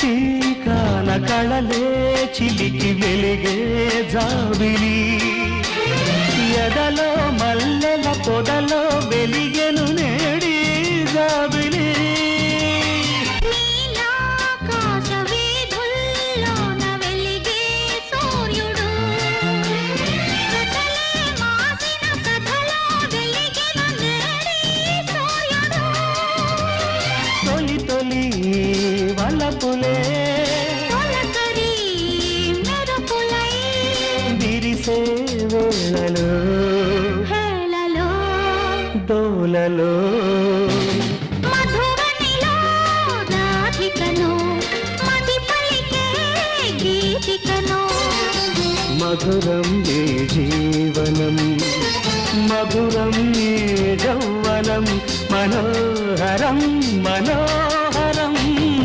టీకాన కళలే చిలికి వెలిగే జాబిలి ఎదలో మల్లెల పొదలో వెలిగెను నేడి జాబిలి తొలి తొలి వలపులే విరిసే వేళలో దోలలో మధురం ఏ జీవనం మధురం ఏ యౌవనం మనోహరం మనో